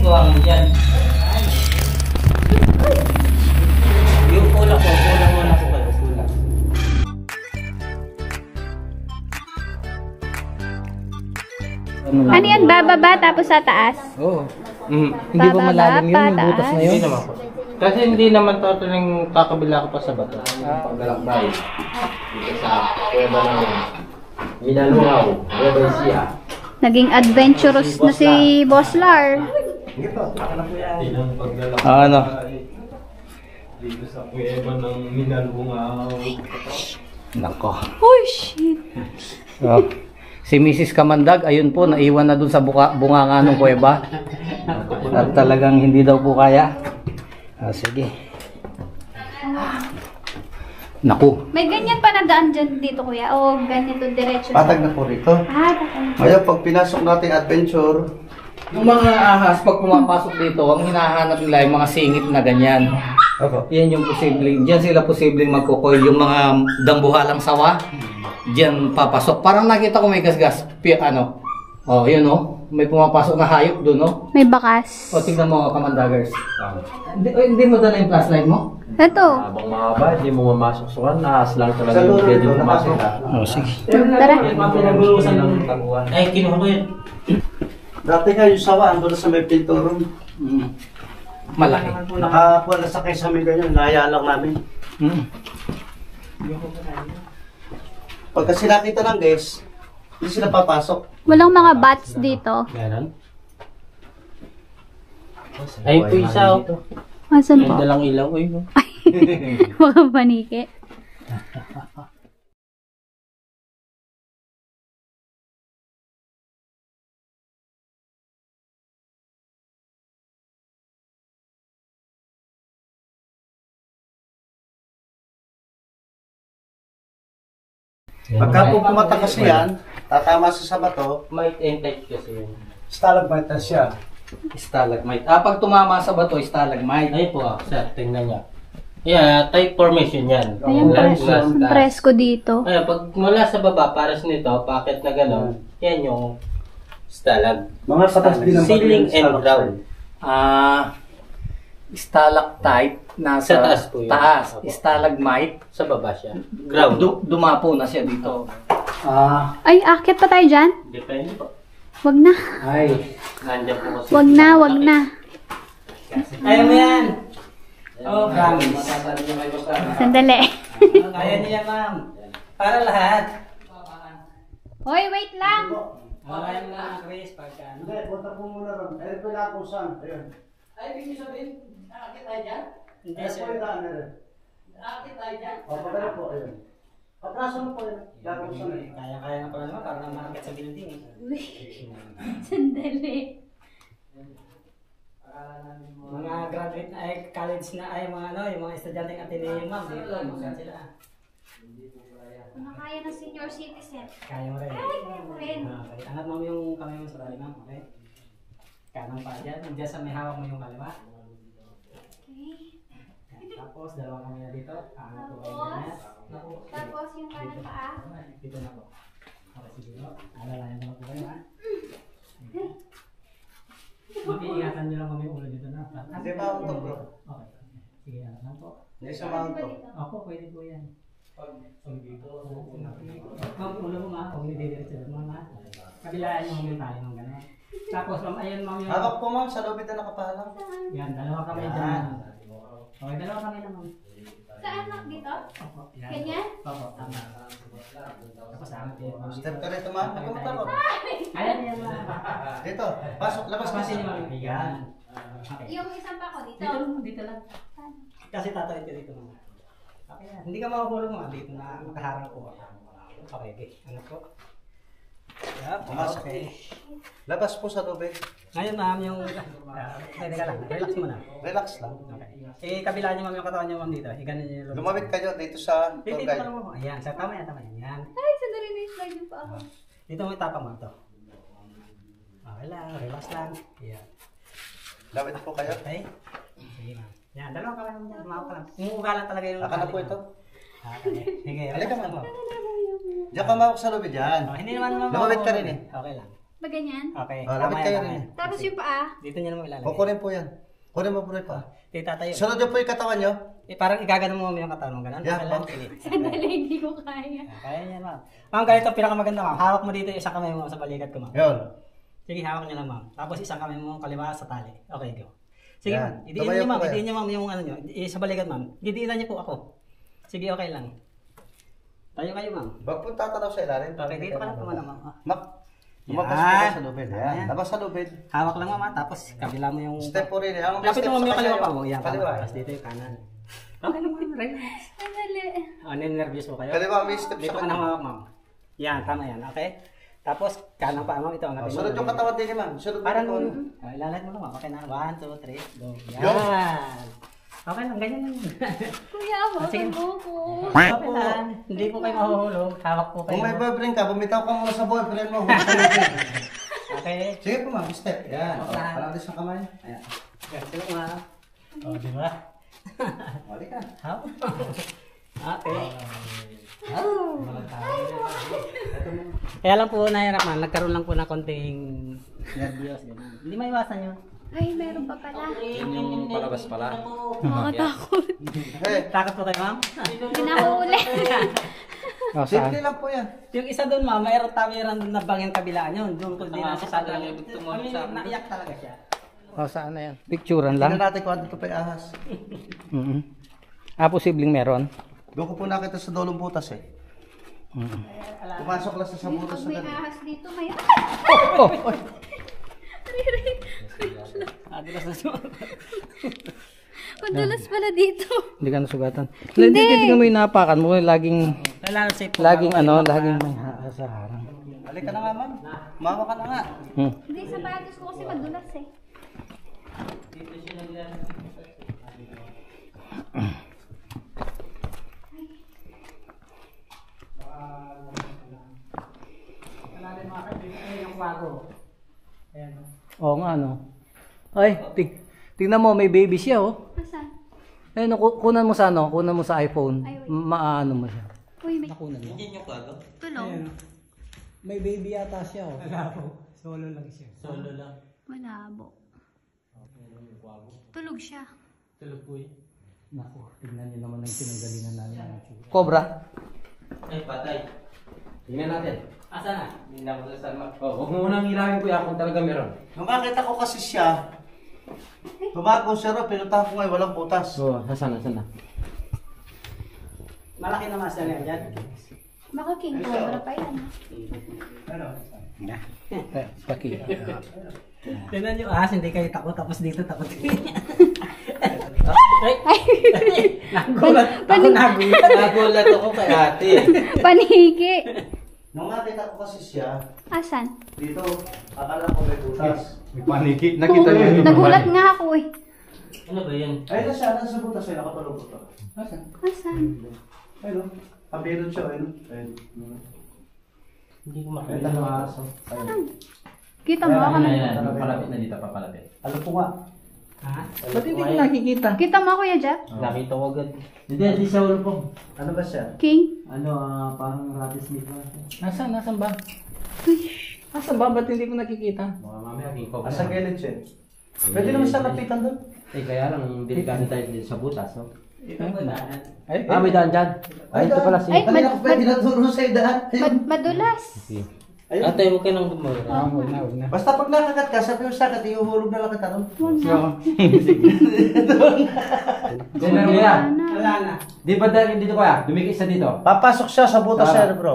buwang dyan. Yung kulang ko, kulang muna ko kayo, kulang. Ano yan? Bababa tapos sa taas? Oo. Hindi ba malalim yun? Yung butas na yun? Hindi naman po. Kasi hindi naman totaling kakabila ko pa sa bato. Paglalakbay. Dito sa kuweba ng Minalungaw, Nueva Ecija. Naging adventurous na si Boss Lar. Ano? Dito sa kuweba ng Minalungaw. Nako. Oh, shit. Oh. Si Mrs. Kamandag, ayun po, naiwan na dun sa bunganga ng kuweba. At talagang hindi daw po kaya. Sige. Naku. May ganyan pa na daan dyan dito, kuya? O ganito diretso? Patag na po rito. Patag. Ngayon, pag pinasok natin adventure, Yung mga ahas, pag pumapasok dito, ang hinahanap nila yung mga singit na ganyan. Yan yung posibleng, diyan sila posibleng magkukoil. Yung mga dambuhalang sawa, diyan papasok. Parang nakita ko may gasgas. Ano? Oh, yun oh. May pumapasok na hayop doon oh. May bakas. O, tignan mo, Kamandagers. Hindi mo dala yung flashlight mo? Ito. Habang mahaba, hindi mo mamasok sa ahas lang talaga yung pwede mo pumasok. Oh, sige. Tara. Yan mga pinag-urusan ng taguan. Ay, kinuha ko yun. dati nga yung sawa, ando na sa may pinturon. Malaki. Nakakuha na sakay sa amin ganyan, nahaya lang namin. Pagka sila kita ng guys, hindi sila papasok. Walang mga bats dito. Meron. Ayun po isa oh. Asan po? May dalang ilaw oh. Mga paniki. Pagka po pumatak kasi yan, tatama sa bato, Might and tight kasi yun. stalagmite na siya. Stalagmite. Pag tumama sa bato, stalagmite. Ay po, sir, tingnan niya. Yeah, tight formation yan. Ayan, Last, last, last. presko dito. Ay, pag mula sa baba, pares nito, packet na gano'n, yan yung stalag. Mga patas din ang Ceiling and ground. Stalactite nasa Sa taas po yun. taas. Opo. Stalagmite. Sa baba siya. Ground. Dumapo na siya dito. Ay, akit pa tayo dyan? Depende po. Wag na. Ay. Nandiyan po kasi. Wag na, wag na. Ayaw mo yan! Oh, promise. Sandali. Kaya niya, ma'am. Para lahat. Hoy, wait lang. Kaya mo Chris, pagka ano. Hindi, punta po muna ron. Ayun po na kung saan. Ayun. Ay, bigyan sabihin, nakakit tayo dyan? Hindi, Ayun po sir. yung daan na rin. Nakakit tayo dyan? O, pagkala po, ayun. Patraso mo po yun. Daan kung saan. Kaya na pala naman, para nakakit sa building eh. Sandali. Mga graduate na ay college na ay mga ano, yung mga estudyanteng Ateneo ma'am, dito, mga sila. Ano kaya ng senior citizen? Kaya mo rin. Kaya mo rin. Okay, angat mo yung kamay mo sa tali ma'am, okay? Kanang pa dyan, dyan sa may hawak mo yung kaliwa. Okay. Tapos, dalawa kami na dito. Angat po kayo ganyan. Tapos yung kanan paa. Dito na po. Okay, sige po. Alalayan naman po kayo ha. Mag-iingatan nyo lang kami yung ulo dito na. Hindi ba ang to, bro? Okay. Sige, angat lang po. Hindi sa mount to. Opo, pwede po yan. Ma'am, ulo mo ma. Huwag nididiretso mo ma. Kabilaan nyo kami tayo ng gano'n. Tapos, ma'am, ayun ma'am yung... Hawak po ma'am, sa lobby na nakapahalang. Yan, dalawa kami dyan. Okay, dalawa kami na ma'am. Saan lang dito? Opo, yan. Ganyan? Opo, tama. Tapos angat yun ma'am. Step ka rito ma'am, huwag ka matakot. Kaya niya ma'am. Dito, pasok, labas Kasi kasi. niyo ma'am. Yan. Okay. Yung isang pa ko dito. Dito lang, dito lang. Kasi tatawid ka dito ma'am. Okay yan. Hindi ka makahulog ma'am. Dito na makaharang po. Okay, okay. Ano po? Yeah, Pumasok. okay. Labas po sa lobby. Ngayon ma'am, yung... Pwede ka lang. Relax muna. Relax lang. Okay. Eh, kabila niyo ma'am yung katawan niyo ma'am dito. Iganon niyo yung... Lumawit kayo dito sa Dito, tour dito guide. lang mo. Ayan. Sa tama yan, tama yan. Yan. Ay, sandali na yung slide yung pa ako. Dito mo itapang ma'am to. Okay lang. Relax lang. Ayan. Lawit po kayo. Okay. Sige ma'am. Yan. Dalawa ka lang dyan. Umawak ka lang. Umuuga lang talaga yung... Aka na po ito. Okay. Sige. Halika, Relax lang ma'am. po. Diyan ka mawak sa lobby dyan. Oh, hindi naman ma'am. Lumawit ka rin eh. Okay lang. Ba ganyan? Okay. Lapit tama kayo yan, rin. tama yan. Tapos yung paa. Dito niyo naman ilalagay. Kukunin po yan. Kunin mo po rin pa. Tatayo. Sunod niyo po yung katawan niyo. Parang igagano mo yung katawan mo, ganun. Yeah, Okay lang, ma'am. sige. Sandali, hindi ko kaya. Kaya niya, ma'am. Ma'am, ganito pinakamaganda, ma'am. Hawak mo dito yung isang kamay mo sa balikat ko, ma'am. Yun. Sige, hawak niyo lang, ma'am. Tapos isang kamay mo kaliwa sa tali. Okay, go. Sige, Yan. ma'am. Idiin Tumayo niyo, po ma'am. kayo. Idiin niyo, ma'am, yung ano niyo. Sa balikat, ma'am. Idiinan niyo po ako. Sige, okay lang. Tayo kayo, ma'am. Wag po tatanaw sa ilalim. Okay, dito ka lang naman, ma'am. Lumabas Yan. po sa lubid. Yan. Yan. Labas sa lubid. Hawak lang, ma'am. Tapos kabila mo yung... Step po rin. Ang Lapit mo, ma'am, yung kaliwa pa mo. Yan. Yan, Kaliwa. Tapos dito yung kanan. Okay lang, ma'am. Relax. Sandali. Nervous po kayo? Kaliwa, may step Dito sa ka na kanya. hawak, ma'am. Yan, tama yan. Okay? Tapos, kanang paa, ma'am. Ito ang natin. Sunod yung katawan din, ma'am. Sunod Parang, yung ilalagay mo lang, ma'am. Okay na. 1, 2, 3, go. Yo. Yan. Okay lang, ganyan lang. Kuya, Sige. hawakan mo ko. Okay lang. Hindi po kayo mahuhulog. Hawak po kayo. Kung may boyfriend ka, bumitaw ka muna sa boyfriend mo. Okay. Sige po, ma'am. Step. Yan. Okay. Parang din sa kamay. Ayan. Ganito lang, ma'am. O, di ba? Wali ka. Hawak. Okay. Kaya lang po nahirap, ma'am. Nagkaroon lang po ng konting nervyos. Ganun. Hindi maiwasan yun. Ay, meron pa pala. Yun yung palabas pala. Makatakot. Hey, Takot po kayo, ma'am? Pinahuli. Oh, simple lang po yan. Yung isa doon, ma'am, mayroon tawiran doon na bangyan kabilaan yun. Doon po din sa Tama, sadang. talaga, tumulong sa akin. Naiyak talaga siya. Oh, saan na yan? Picturean Tingnan lang? natin kung ano ito pa yung ahas. Posibleng meron. Doon ko po nakita sa dolong butas eh. Pumasok lang sa butas Pag sa may ganun. ahas dito, may... Oh, Adulas na siya. Madulas pala dito. hindi ka nasugatan. Hindi, tingnan mo yung napakan mo. Laging, Kailangan safe po. laging may sa harang. Halika na nga, ma'am. Mawa ka na nga. Hindi, sapatos ko kasi madulas eh. Yung bago. Ayan. Oo nga, no? Ay, tingnan mo, may baby siya, oh. Asan? Ayun, kunan mo sa ano, kunan mo sa iPhone. Ay, wait. Maano mo siya. Uy, may Kunan mo. tulong. May baby yata siya, oh. Wala po. Solo lang siya. Solo lang. Malabo. Tulog siya. Tulog po yun. Naku, tignan niyo naman ang pinanggalingan namin. Cobra? Ay, patay. Tingnan natin. Asa na? Hindi na ako sa salma. Oh, huwag mo munang ilawin kuya kung talaga meron. Nung makita ko kasi siya, tumakbo siya ro, pinuntahan ko ngayon, walang butas. Oo, nasaan na? Malaki na mas na yan dyan. Baka king cobra pa yan. Ano? Pakita. Tignan nyo, hindi kayo takot. Tapos dito takot. Ay! Nagulat. Ako nagulat. Nagulat ako kay ate. Paniki. Nung makita ko kasi siya, Asan? dito, akala ko may butas. May paniki. Nakita niyo yung Nagulat nga ako eh. Ano ba yan? Ayun na siya, nasa butas ay nakatulog ko. Asan? Ayun o, pabirot siya, ayun. Ayun. Hindi ko Ayun makita. na mga aso. Ayun. Kita mo ako na. Papalapit na dito, papalapit. Ano po nga? Ha? Ba't hindi ko nakikita? Kita mo Kuya Jack? Nakita ko agad. Hindi siya ulo po. Ano ba siya? King? Parang rattlesnake ba? Nasaan ba? Nasaan ba? Ba't hindi ko nakikita? Baka mamaya king cobra. Asa gilid siya? Pwede naman siya lapitan doon. Eh, kaya lang, delikado tayo din sa butas, no? Ito ba daan? Ay, May daan dyan. Ay, ito pala si... Ay, Kanina ko pwede naturo sa daan. Madulas. Ayun. Ate, huwag ka nang gumawin. huwag na. Basta pag nakakat ka, sabi mo sa akin, ihuhulog na lang kita ron. Huwag na. Diyan na kuya. Wala na. Di ba dahil dito kuya? Dumikis na dito. Papasok siya sa butas Tara. siya, bro.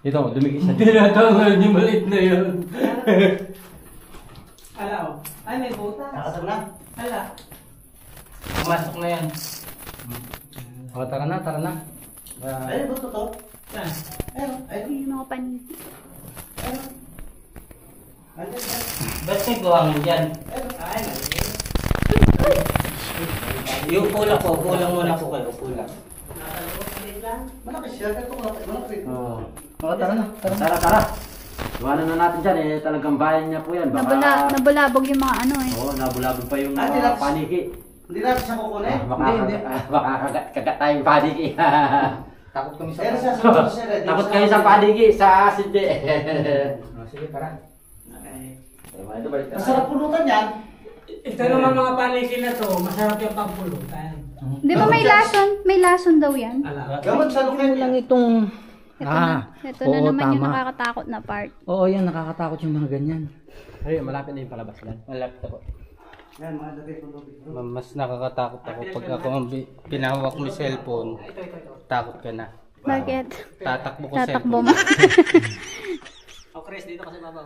Dito, dumikis na dito. Tinatawag yung maliit na yun. Ala, oh. Ay, may butas. Nakasag na. Ala. Pumasok na yan. O, tara na. Ayun, buto to. Saan? Ayun, ayun. Yung mga paniki. Ayun. Ayun, ayun. Ba't may buhangin dyan? Ay, mali. Yung pula ko, kulang muna po kayo, kulang. Malaki siya, ganito malaki. Oo. O, tara na. Tara. Iwanan na natin dyan eh. Talagang bayan niya po yan. Nabulabog yung mga ano eh. Oo, nabulabog pa yung Ah, di lang- paniki. Hindi natin siya kukunin. Baka kagat tayong paniki. Takot kami sa Pero sa sunod, sir, Takot kayo sa padigi, sa sindi. Sige, tara. Ito balik na. Masarap pulutan yan. Ito naman mga palengke na to, masarap yung pampulutan. Di ba may lason? May lason daw yan. Gamot sa lukin Lang yan. itong... Ito na oo, naman yung tama. nakakatakot na part. Oo, yan, nakakatakot yung mga ganyan. Ay, malapit na yung palabas lang. Malapit ako. Yan, mga lagay ko lubig. Mas nakakatakot ako pag ako ang pinahawak mo yung cellphone. Takot ka na. Bakit? Tatakbo ko Tatakbo cellphone. mo. O Chris, dito kasi babaw.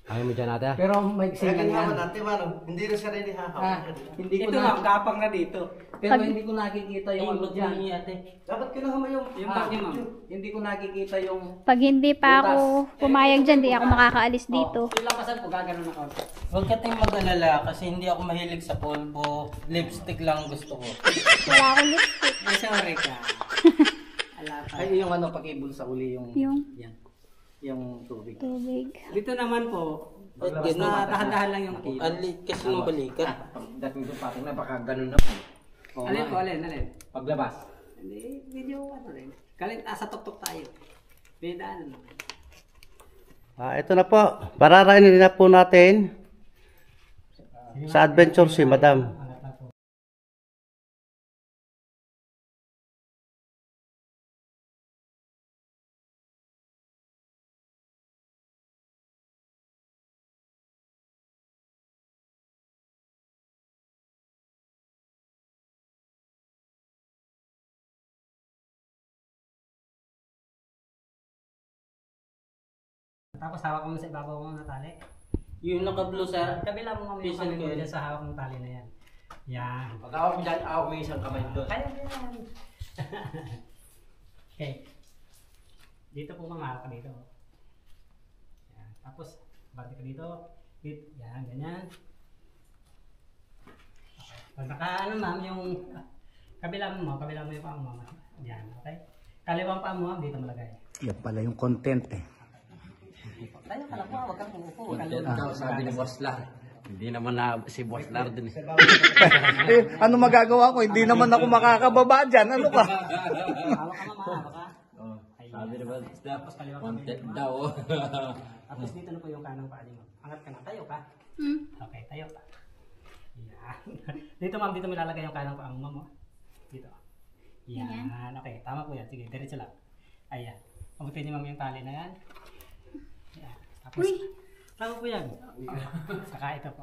Ayaw mo dyan ate. Pero may Kaya singan ganyan yan. mo natin, mano. Hindi na siya rin ihahawak. Hindi ko Ito na... ma'am, gapang na dito. Pero hindi ko nakikita yung ano dyan. Dapat kinuha mo yung... Yung bag niya ma'am. Hindi ko nakikita yung... Pag hindi pa ako pumayag dyan, di ako makakaalis dito. Yung lampasan ko, gaganon ako. Huwag ka tayong mag-alala kasi hindi ako mahilig sa polvo. Lipstick lang gusto ko. Wala akong lipstick. Ay, sorry ka. Ala pa. Ay, yung ano, pakibol sa uli yung... Yung Yan. Yung tubig. tubig. Dito naman po, Ba't ganun? dahan-dahan lang yung kilo. Ang liit kasi ng balikat. Dating doon pa na baka ganun na po. Alin po, alin. Paglabas. Hindi, video ano rin. Sa tuktok tayo. Bidaan ano. Ito na po. Pararainin na po natin sa adventure si Madam. Tapos hawak mo sa ibabaw mo ng tali. Yung naka-blue sir. Kabila mo mami yung Listen kamay ko mo yun. dyan sa hawak ng tali na yan. Yan. Pag ako mo dyan, ako may isang kamay doon. Kaya yan. Okay. Dito po ma'am, hawak ka dito. Yan. Tapos, balik ka dito. Yan, ganyan. Okay. Pag naka ano ma'am, yung kabila mo yung paa mo ma'am. Yan, okay? Kaliwang paa mo ma'am, dito malagay. Yan pala yung content eh. Tayo ka lang po, huwag kang umupo. Daw, sabi ni Boss Lar. Hindi naman na si Boss Lar din. Ano magagawa ko? Hindi naman ako makakababa dyan. Ano ka? Hawak ka mama, hawak ka. Sabi ni Boss Lar, Tapos kaliwang content paa. daw. Tapos dito na po yung kanang paa niyo. Angat ka na, tayo ka. Hmm? Okay, tayo ka. Yan. Dito ma'am, dito may lalagay yung kanang paa mo ma'am. Oh. Dito. Yan. Okay, tama po yan. Sige, diretso lang. Ayan. Pabutin niyo ma'am yung tali na yan. Yan. Tapos, tama po yan. Saka ito po.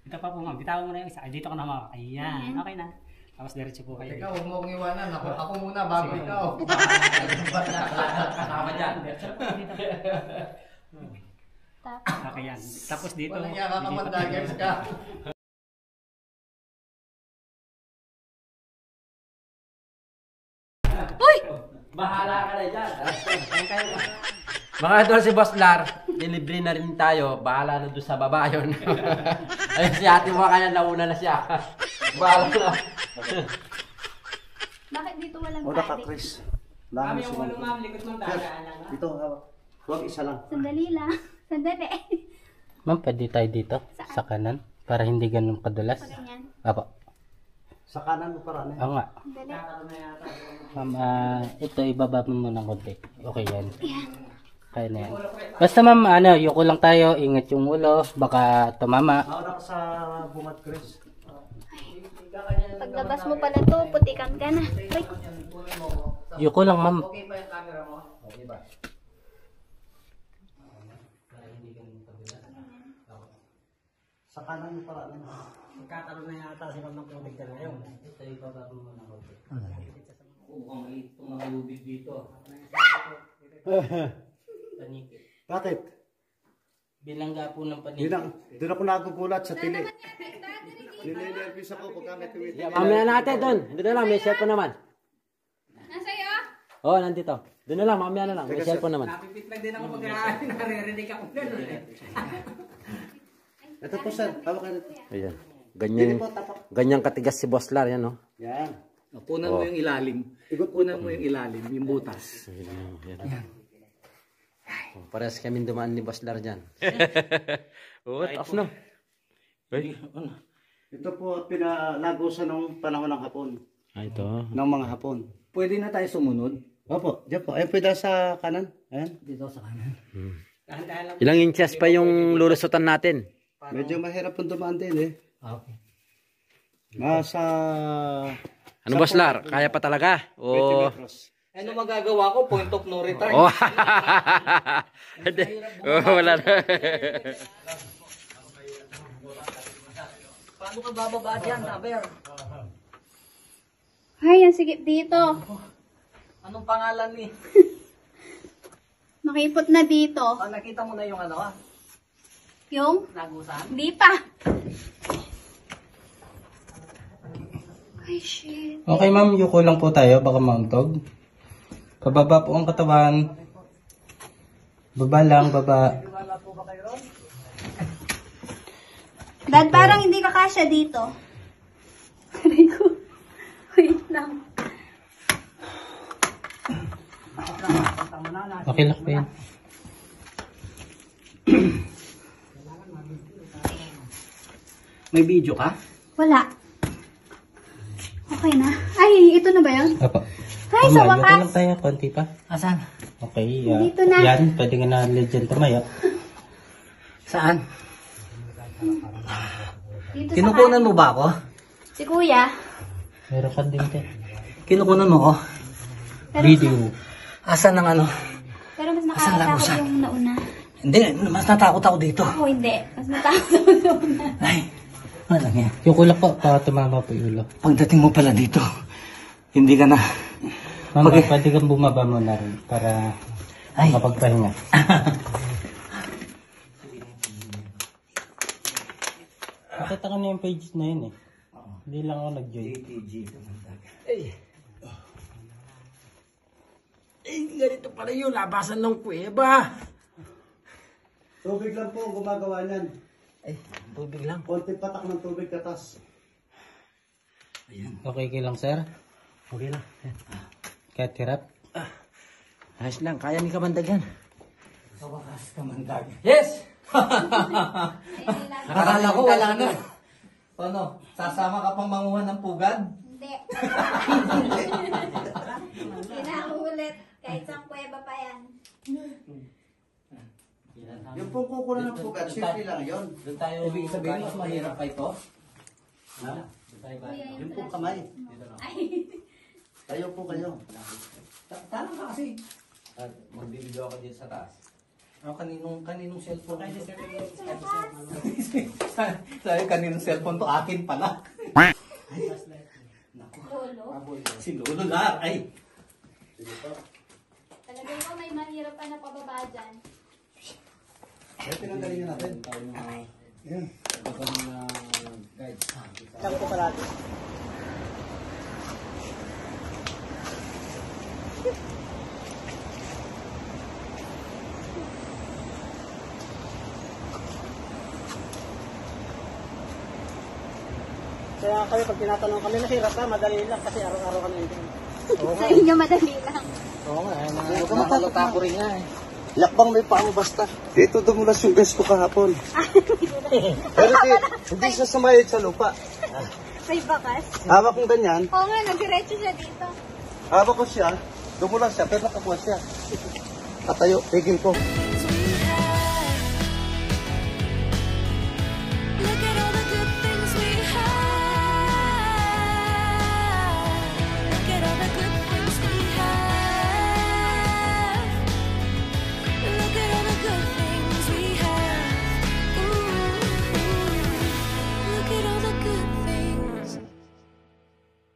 Ito pa po ma'am. Bitawan mo na yung isa. Ay, dito ka na ma'am. Ayan. Okay na. Tapos diretso po kayo. Ikaw, huwag mo akong iwanan. Ako muna bago ikaw. Kasama dyan. Dito. Tapos, Okay yan. Tapos dito. Walang yaka ka man, daggers ka. Bahala ka na dyan. Mga idol si Boss Lar, nilibre na rin tayo. Bahala na doon sa baba yun. Ayun si ate mo kanya nauna na siya. Bahala na. bakit dito walang O, naka tali? Chris. Ma'am, yung ulo ma'am, likod mong dagaan lang. Dito, hawak. Huwag isa lang. Sandali lang. Sandali. Ma'am, pwede tayo dito sa kanan para hindi ganun kadulas. Ganyan. Apo. Sa kanan mo para Oo nga. Sandali. Ma'am, ito ibaba mo muna ng konti. Okay yan. Kaya na yan. Basta ma'am, yuko lang tayo. Ingat yung ulo. Baka tumama. Nauna ka sa bungad, Chris. Paglabas mo pala to, putikan ka na. Wait. Yuko lang ma'am. Okay pa yung camera mo? Okay ba? Sa kanan mo para ano. Magkakaroon na yata si ma'am ng tubig ka ngayon. Ito ibaba mo muna ng konti. Oo, ang liit ng mga lubig dito. Panikit. Bakit? Bilangga po ng Doon panikit. ako nagugulat sa tili. Ninenervous ako pagka may tumitili. Mamaya natin doon. Doon na lang, may cellphone naman. Nasa'yo? Oo, nandito. Doon na lang, mamaya na lang. May cellphone naman. Napipit lang din ako pag naririnig ako gano'n eh. Ito po, sir. Hawak ka dito. Ayan. Dili po, tapak. Ganyan katigas si Boss Lar, yan, no? Yan. Punan mo yung ilalim. Punan mo yung ilalim, yung butas. Oh, parehas kami dumaan ni Boss Lar dyan. Oo, taas na. Ito po pinalago sa nung panahon ng hapon. Ah, ito. Ng mga hapon. Pwede na tayo sumunod. Opo, dyan po. Ayun po dyan sa kanan. Ayan. Dito sa kanan. Dahan-dahan lang. Ilang inches pa yung lulusutan natin? Medyo mahirap pong dumaan din eh. Okay. Nasa Ano boss Lar? Kaya pa talaga? 20 O... metros. Ano magagawa ko? Point of no return. Oh. Wala na. Paano ka bababa dyan, Taber? Ay, ang sikip dito. Anong pangalan ni? Makipot na dito. Nakita mo na yung ano Yung? nagusan? Hindi pa. Ay, shit. Okay ma'am, yuko lang po tayo, baka mauntog. Pababa po ang katawan. Baba lang, baba. Dad, parang hindi ka kasya dito. Aray ko. Wait lang. Okay lang po yan. May video ka? Wala. Okay na. Ay, ito na ba yun? Apo. Ay, sa Ma'am, yuko wakas. lang tayo, konti pa. Asan? Okay, Dito na. yan, pwede nga na legend tumayo. Saan? Dito Kinukunan mo ba ako? Si kuya. Meron ka din din. Kinukunan mo ako? Pero, Video. Asan ang ano? pero mas Asan lang nakakatakot siya? yung nauna. Hindi, mas natakot ako dito. Ako hindi. Mas natakot ako nauna. Ay, ano lang yan? Yuko lang po, para tumama po yung ulo. Pagdating mo pala dito, hindi ka na... Ma'am, Okay. pwede kang bumaba muna rin para Ay. makapagpahinga. Nakita ko na yung page na yun eh. Hindi lang ako nag-join. Ganito pala yun, labasan ng kuweba. tubig lang po ang gumagawa niyan. Ay, tubig lang. Konti patak ng tubig katas. Okay ka lang, sir? Okay lang. Kahit hirap? Ayos lang, kaya ni Kamandag yan. Sa wakas, Kamandag. Yes! Akala ko wala na. Ano, sasama ka pang manguha ng pugad? Hindi. Hindi na ako ulit. Kahit sa kuweba pa yan. Yung pong kukunan ng pugat, simple lang yun. Doon tayo. Ibig sabihin, mas mahirap pa ito? Kuya, Yung pong kamay. Ay. Tayo po kayo. Tanong ka kasi. At magbibideo ako dito sa taas. Kaninong cellphone? Sabi, kaninong cellphone to? Akin pala. Lolo. Si Lolo Lar. Ay, Talagang ko may mahirap pa na pababa dyan. Kaya pinanggalingan natin. Ayan. Kaya kayo pag tinatanong kami, nahirap ka, madali lang kasi araw-araw kami dito. Sa inyo madali lang. Oo nga, nakakalata ko rin nga eh. Lakbang may paa mo basta. Dito dumulas yung gas ko kahapon. Pero hindi siya sumayad sa lupa. May bakas. Hawak kong ganyan, Oo nga, nagdiretso siya dito. hawak ko siya, dumulas siya, pero nakakuha siya. Katayo, tigil ko.